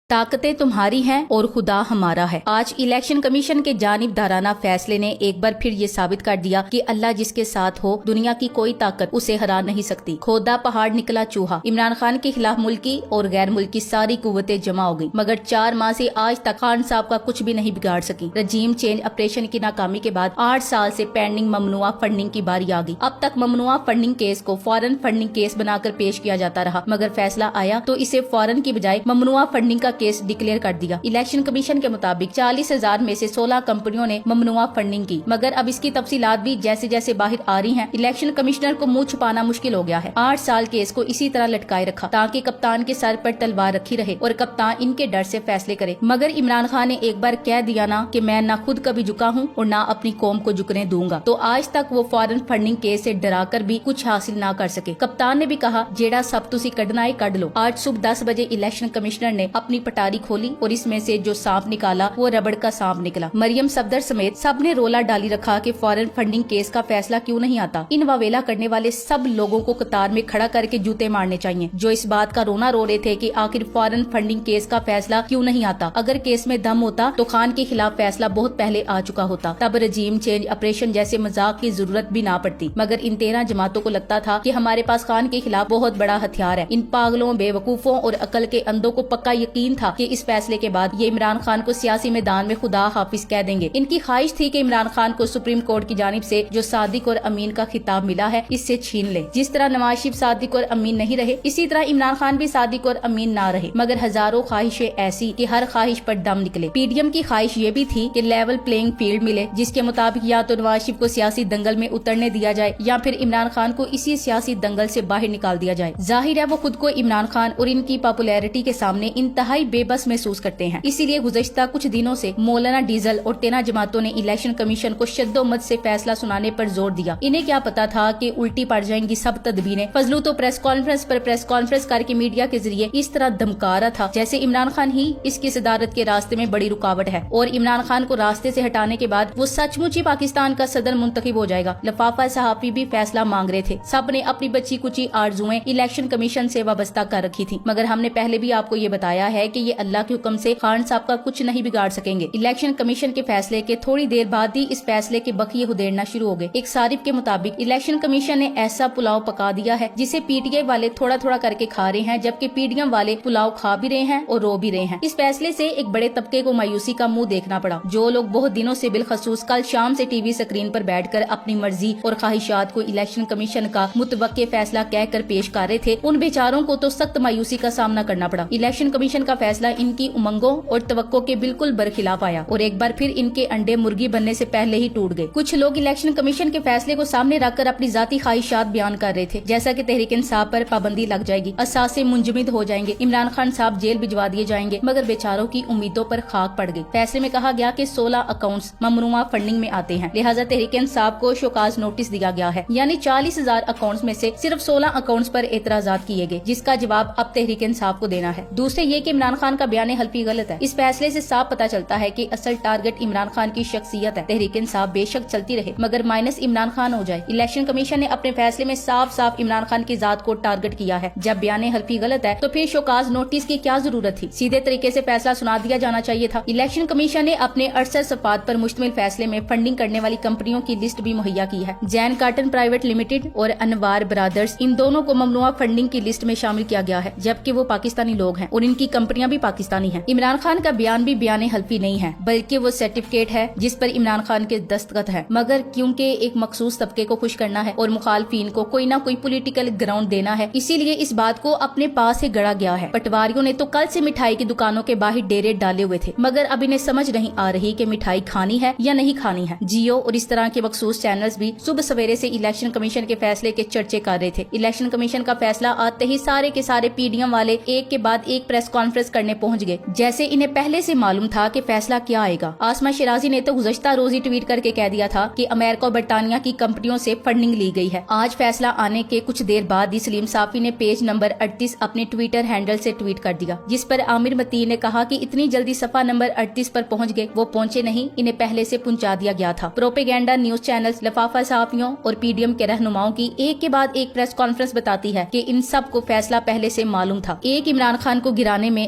طاقتیں تمہاری ہیں اور خدا ہمارا ہے۔ آج الیکشن کمیشن کے جانب دارانہ فیصلے نے ایک بار پھر یہ ثابت کر دیا کہ اللہ جس کے ساتھ ہو دنیا کی کوئی طاقت اسے ہرا نہیں سکتی۔ کھودا پہاڑ نکلا چوہا۔ عمران خان کے خلاف ملکی اور غیر ملکی ساری قوتیں جمع ہو گئی، مگر 4 ماہ سے آج تک خان صاحب کا کچھ بھی نہیں بگاڑ سکی۔ رجیم چینج آپریشن کی ناکامی کے بعد 8 سال سے پینڈنگ ممنوعہ فنڈنگ کی باری آ گئی۔ اب تک ممنوعہ فنڈنگ کیس کو فوراً فنڈنگ کیس بنا کر پیش کیا جاتا رہا، مگر فیصلہ آیا تو اسے فوراً کی بجائے ممنوعہ فنڈنگ کا کیس ڈکلیئر کر دیا۔ الیکشن کمیشن کے مطابق 40,000 میں سے 16 کمپنیوں نے ممنوعہ فنڈنگ کی، مگر اب اس کی تفصیلات بھی جیسے جیسے باہر آ رہی ہیں الیکشن کمشنر کو منہ چھپانا مشکل ہو گیا ہے۔ 8 سال کیس کو اسی طرح لٹکائے رکھا تاکہ کپتان کے سر پر تلوار رکھی رہے اور کپتان ان کے ڈر سے فیصلے کرے، مگر عمران خان نے ایک بار کہہ دیا نا کہ میں نہ خود کبھی جھکا ہوں اور نہ اپنی قوم کو جھکنے دوں گا، تو آج تک وہ فوراً فنڈنگ کیس سے ڈرا کر بھی کچھ حاصل نہ کر سکے۔ کپتان نے بھی کہا جیڑا سب تسی کڈنا ہے کڈ لو۔ آج صبح 10 بجے الیکشن کمشنر نے اپنی پٹاری کھولی اور اس میں سے جو سانپ نکالا وہ ربڑ کا سانپ نکلا۔ مریم صفدر سمیت سب نے رولا ڈالی رکھا کہ فوراً فنڈنگ کیس کا فیصلہ کیوں نہیں آتا۔ ان واویلا کرنے والے سب لوگوں کو قطار میں کھڑا کر کے جوتے مارنے چاہیے جو اس بات کا رونا رو رہے تھے کہ آخر فوراً فنڈنگ کیس کا فیصلہ کیوں نہیں آتا۔ اگر کیس میں دم ہوتا تو خان کے خلاف فیصلہ بہت پہلے آ چکا ہوتا، تب رجیم چینج آپریشن جیسے مذاق کی ضرورت بھی نہ پڑتی، مگر ان 13 جماعتوں کو لگتا تھا کہ ہمارے پاس خان کے خلاف بہت بڑا ہتھیار ہے۔ ان پاگلوں، بے وقوفوں اور عقل کے اندھوں کو پکا یقین تھا کہ اس فیصلے کے بعد یہ عمران خان کو سیاسی میدان میں خدا حافظ کہہ دیں گے۔ ان کی خواہش تھی کہ عمران خان کو سپریم کورٹ کی جانب سے جو صادق اور امین کا خطاب ملا ہے اس سے چھین لے۔ جس طرح نواز شریف صادق اور امین نہیں رہے، اسی طرح عمران خان بھی صادق اور امین نہ رہے، مگر ہزاروں خواہشیں ایسی کہ ہر خواہش پر دم نکلے۔ پی ڈی ایم کی خواہش یہ بھی تھی کہ لیول پلینگ فیلڈ ملے، جس کے مطابق یا تو نواز شریف کو سیاسی دنگل میں اترنے دیا جائے یا پھر عمران خان کو اسی سیاسی دنگل سے باہر نکال دیا جائے۔ ظاہر ہے وہ خود کو عمران خان اور ان کی پاپولیرٹی کے سامنے انتہائی بے بس محسوس کرتے ہیں، اسی لیے گزشتہ کچھ دنوں سے مولانا ڈیزل اور 13 جماعتوں نے الیکشن کمیشن کو شد و مد سے فیصلہ سنانے پر زور دیا۔ انہیں کیا پتا تھا کہ الٹی پڑ جائیں گی سب تدبیریں۔ فضلو تو پریس کانفرنس پر پریس کانفرنس کر کے میڈیا کے ذریعے اس طرح دھمکا رہا تھا جیسے عمران خان ہی اس کی صدارت کے راستے میں بڑی رکاوٹ ہے، اور عمران خان کو راستے سے ہٹانے کے بعد وہ سچ مچ ہی پاکستان کا صدر منتخب ہو جائے گا۔ لفافہ صحافی بھی فیصلہ مانگ رہے تھے، سب نے اپنی بچی کچی آرزویں الیکشن کمیشن سے وابستہ کر رکھی تھی، مگر ہم نے پہلے بھی آپ کو یہ بتایا ہے کہ یہ اللہ کے حکم سے خان صاحب کا کچھ نہیں بگاڑ سکیں گے۔ الیکشن کمیشن کے فیصلے کے تھوڑی دیر بعد ہی اس فیصلے کے بقیے ادھیڑنا شروع ہو گئے۔ ایک صارف کے مطابق الیکشن کمیشن نے ایسا پلاؤ پکا دیا ہے جسے پی ٹی آئی والے تھوڑا تھوڑا کر کے کھا رہے ہیں، جبکہ پی ڈی ایم والے پلاؤ کھا بھی رہے ہیں اور رو بھی رہے ہیں۔ اس فیصلے سے ایک بڑے طبقے کو مایوسی کا منہ دیکھنا پڑا۔ جو لوگ بہت دنوں سے بالخصوص کل شام سے ٹی وی سکرین پر بیٹھ کر اپنی مرضی اور خواہشات کو الیکشن کمیشن کا متوقع فیصلہ کہہ کر پیش کر رہے تھے، ان بیچاروں کو تو سخت مایوسی کا سامنا کرنا پڑا۔ الیکشن کمیشن کا فیصلہ ان کی امنگوں اور توقع کے بالکل برخلاف آیا اور ایک بار پھر ان کے انڈے مرغی بننے سے پہلے ہی ٹوٹ گئے۔ کچھ لوگ الیکشن کمیشن کے فیصلے کو سامنے رکھ کر اپنی ذاتی خواہشات بیان کر رہے تھے، جیسا کہ تحریک انصاف پر پابندی لگ جائے گی، اثاثے منجمد ہو جائیں گے، عمران خان صاحب جیل بھجوا دیے جائیں گے، مگر بیچاروں کی امیدوں پر خاک پڑ گئی۔ فیصلے میں کہا گیا کہ 16 اکاؤنٹس ممنوعہ فنڈنگ میں آتے ہیں، لہٰذا تحریک انصاف کو شوکاز نوٹس دیا گیا ہے، یعنی 40,000 اکاؤنٹس میں سے صرف 16 اکاؤنٹس پر اعتراضات کیے گئے، جس کا جواب اب تحریک انصاف کو دینا ہے۔ دوسرے یہ کہ عمران خان کا بیان حلفی غلط ہے۔ اس فیصلے سے صاف پتہ چلتا ہے کہ اصل ٹارگٹ عمران خان کی شخصیت ہے۔ تحریک انصاف بے شک چلتی رہے مگر مائنس عمران خان ہو جائے۔ الیکشن کمیشن نے اپنے فیصلے میں صاف صاف عمران خان کی ذات کو ٹارگٹ کیا ہے۔ جب بیان حلفی غلط ہے تو پھر شوکاز نوٹس کی کیا ضرورت تھی؟ سیدھے طریقے سے فیصلہ سنا دیا جانا چاہیے تھا۔ الیکشن کمیشن نے اپنے 68 صفحات پر مشتمل فیصلے میں فنڈنگ کرنے والی کمپنیوں کی لسٹ بھی مہیا کی ہے۔ جین کارٹن پرائیویٹ لمیٹڈ اور انوار برادرز، ان دونوں کو ممنوعہ فنڈنگ کی لسٹ میں شامل کیا گیا ہے، جبکہ وہ پاکستانی لوگ ہیں اور ان کی کمپنیاں بھی پاکستانی ہیں۔ عمران خان کا بیان بھی بیان حلفی نہیں ہے، بلکہ وہ سرٹیفکیٹ ہے جس پر عمران خان کے دستخط ہے، مگر کیونکہ ایک مخصوص طبقے کو خوش کرنا ہے اور مخالفین کو کوئی نہ کوئی پولیٹیکل گراؤنڈ دینا ہے، اسی لیے اس بات کو اپنے پاس ہی گڑا گیا ہے۔ پٹواریوں نے تو کل سے مٹھائی کی دکانوں کے باہر ڈیرے ڈالے ہوئے تھے، مگر اب انہیں سمجھ نہیں آ رہی کہ مٹھائی کھانی ہے یا نہیں کھانی ہے۔ جیو اور اس طرح کے مخصوص چینلز بھی صبح سویرے سے الیکشن کمیشن کے فیصلے کے چرچے کر رہے تھے۔ الیکشن کمیشن کا فیصلہ آتے ہی سارے کے سارے پی ڈی ایم والے ایک کے بعد ایک پریس کانفرنس کرنے پہنچ گئے، جیسے انہیں پہلے سے معلوم تھا کہ فیصلہ کیا آئے گا۔ آسما شیرازی نے تو گزشتہ روز ہی ٹویٹ کر کے کہہ دیا تھا کہ امریکہ اور برطانیہ کی کمپنیوں سے فنڈنگ لی گئی ہے۔ آج فیصلہ آنے کے کچھ دیر بعد ہی سلیم صافی نے پیج نمبر 38 اپنے ٹویٹر ہینڈل سے ٹویٹ کر دیا، جس پر عامر متین نے کہا کہ اتنی جلدی صفحہ نمبر 38 پر پہنچ گئے، وہ پہنچے نہیں، انہیں پہلے سے پہنچا دیا گیا تھا۔ پروپیگینڈا نیوز چینلز، لفافہ صحافیوں اور پی ڈی ایم کے رہنماؤں کی ایک کے بعد ایک پریس کانفرنس بتاتی ہے کہ ان سب کو فیصلہ پہلے سے معلوم تھا۔ ایک عمران خان کو گرانے میں